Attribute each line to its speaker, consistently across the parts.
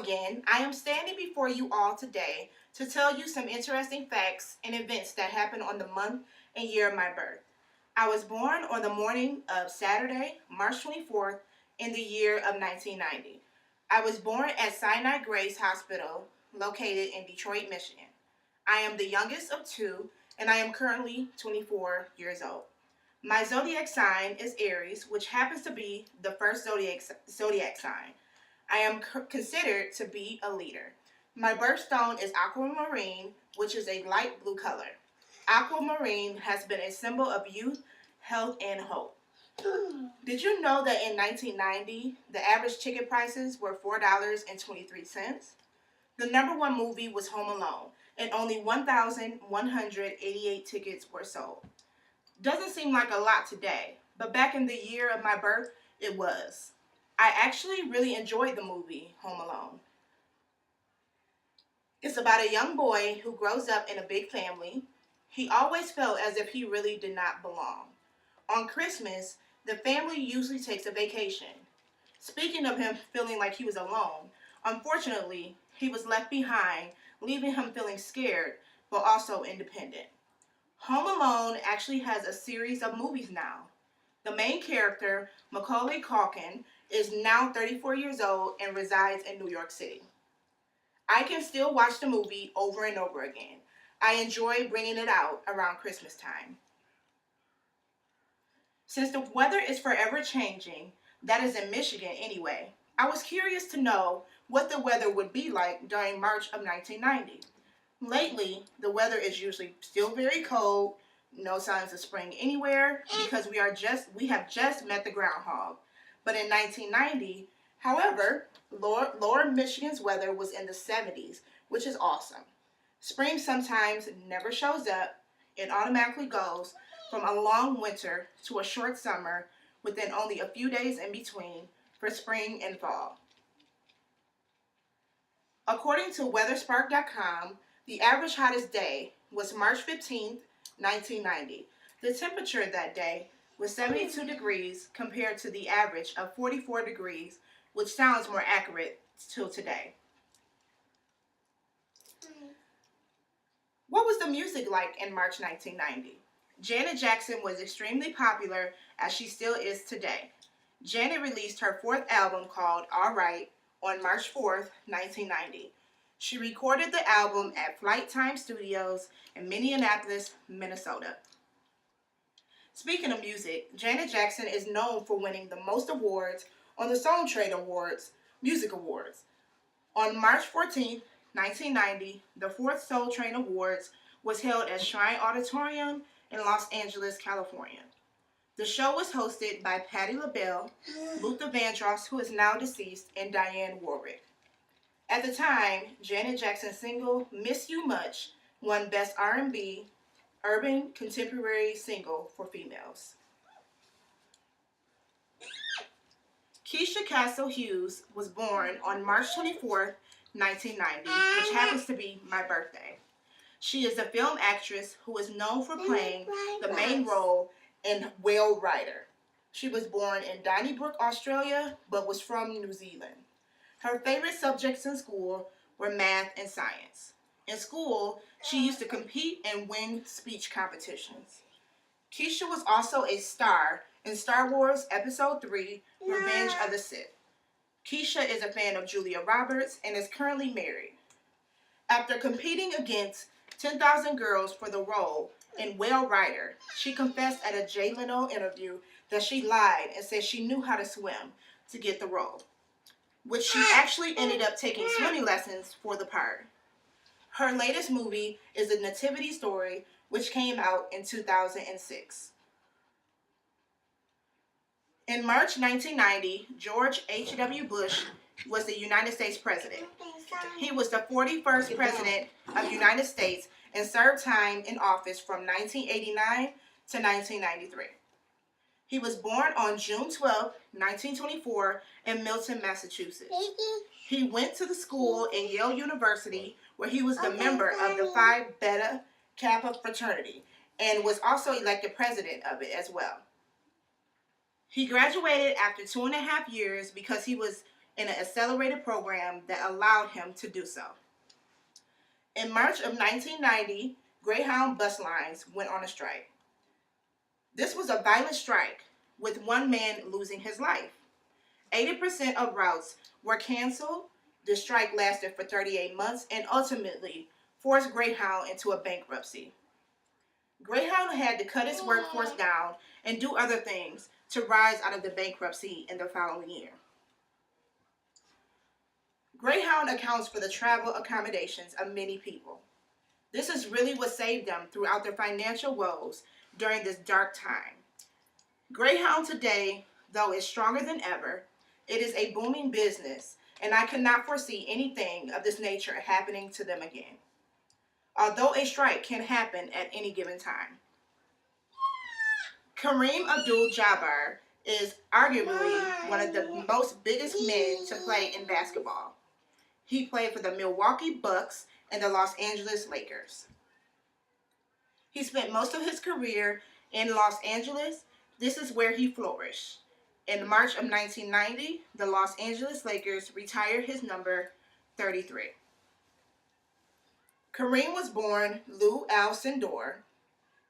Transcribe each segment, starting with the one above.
Speaker 1: again. I am standing before you all today to tell you some interesting facts and events that happened on the month and year of my birth. I was born on the morning of Saturday, March 24th, in the year of 1990. I was born at Sinai Grace Hospital, located in Detroit, Michigan. I am the youngest of two, and I am currently 24 years old. My zodiac sign is Aries, which happens to be the first zodiac sign. I am considered to be a leader. My birthstone is aquamarine, which is a light blue color. Aquamarine has been a symbol of youth, health, and hope. Did you know that in 1990, the average ticket prices were $4.23? The number one movie was Home Alone, and only 1,188 tickets were sold. Doesn't seem like a lot today, but back in the year of my birth, it was. I actually really enjoyed the movie Home Alone. It's about a young boy who grows up in a big family. He always felt as if he really did not belong. On Christmas, the family usually takes a vacation. Speaking of him feeling like he was alone, unfortunately, he was left behind, leaving him feeling scared, but also independent. Home Alone actually has a series of movies now. The main character, Macaulay Culkin, is now 34 years old and resides in New York City. I can still watch the movie over and over again. I enjoy bringing it out around Christmas time. Since the weather is forever changing, that is in Michigan anyway, I was curious to know what the weather would be like during March of 1990. Lately, the weather is usually still very cold, no signs of spring anywhere because we have just met the groundhog. But in 1990, however, lower Michigan's weather was in the 70s, which is awesome. Spring sometimes never shows up. It automatically goes from a long winter to a short summer within only a few days in between for spring and fall. According to weatherspark.com, the average hottest day was March 15th, 1990. The temperature that day was 72 degrees compared to the average of 44 degrees, which sounds more accurate till today. What was the music like in March 1990? Janet Jackson was extremely popular, as she still is today. Janet released her fourth album called All Right on March 4th, 1990. She recorded the album at Flight Time Studios in Minneapolis, Minnesota. Speaking of music, Janet Jackson is known for winning the most awards on the Soul Train Awards, Music Awards. On March 14th, 1990, the fourth Soul Train Awards was held at Shrine Auditorium in Los Angeles, California. The show was hosted by Patti LaBelle, Luther Vandross, who is now deceased, and Diane Warwick. At the time, Janet Jackson's single Miss You Much won Best R&B Urban Contemporary Single for Females. Keisha Castle Hughes was born on March 24th, 1990, which happens to be my birthday. She is a film actress who is known for playing the main role in Whale Rider. She was born in Donnybrook, Australia, but was from New Zealand. Her favorite subjects in school were math and science. In school, she used to compete and win speech competitions. Keisha was also a star in Star Wars Episode 3, Revenge of the Sith. Keisha is a fan of Julia Roberts and is currently married. After competing against 10,000 Girls for the role in Whale Rider, she confessed at a Jay Leno interview that she lied and said she knew how to swim to get the role, which she actually ended up taking swimming lessons for the part. Her latest movie is A Nativity Story, which came out in 2006. In March 1990, George H.W. Bush was the United States president. He was the 41st president of the United States and served time in office from 1989 to 1993. He was born on June 12, 1924, in Milton, Massachusetts. He went to the school in Yale University, where he was the member of the Phi Beta Kappa fraternity and was also elected president of it as well. He graduated after 2.5 years because he was in an accelerated program that allowed him to do so. In March of 1990, Greyhound bus lines went on a strike. This was a violent strike, with one man losing his life. 80% of routes were canceled. The strike lasted for 38 months and ultimately forced Greyhound into a bankruptcy. Greyhound had to cut its workforce down and do other things to rise out of the bankruptcy in the following year. Greyhound accounts for the travel accommodations of many people. This is really what saved them throughout their financial woes during this dark time. Greyhound today, though, is stronger than ever. It is a booming business, and I cannot foresee anything of this nature happening to them again, although a strike can happen at any given time. Kareem Abdul-Jabbar is arguably one of the most biggest men to play in basketball. He played for the Milwaukee Bucks and the Los Angeles Lakers. He spent most of his career in Los Angeles. This is where he flourished. In March of 1990, the Los Angeles Lakers retired his number 33. Kareem was born Lou Alcindor.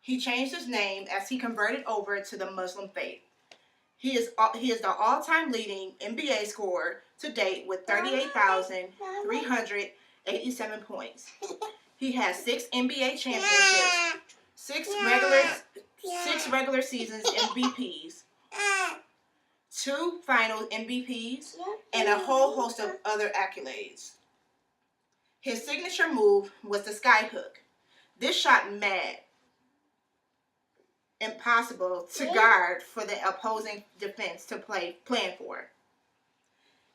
Speaker 1: He changed his name as he converted over to the Muslim faith. He is the all-time leading NBA scorer to date with 38,387 points. He has 6 NBA championships, 6 regular seasons MVPs, 2 final MVPs, and a whole host of other accolades. His signature move was the skyhook. This shot mad, impossible to guard for the opposing defense to plan for.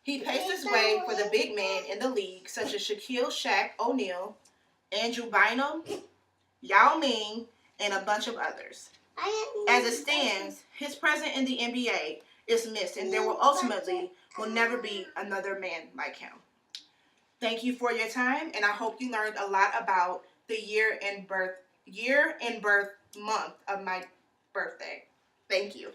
Speaker 1: He paced his way for the big men in the league, such as Shaquille Shaq O'Neal, Andrew Bynum, Yao Ming, and a bunch of others. As it stands, his presence in the NBA is missed, and there will never be another man like him. Thank you for your time, and I hope you learned a lot about the year and birth month of my birthday. Thank you.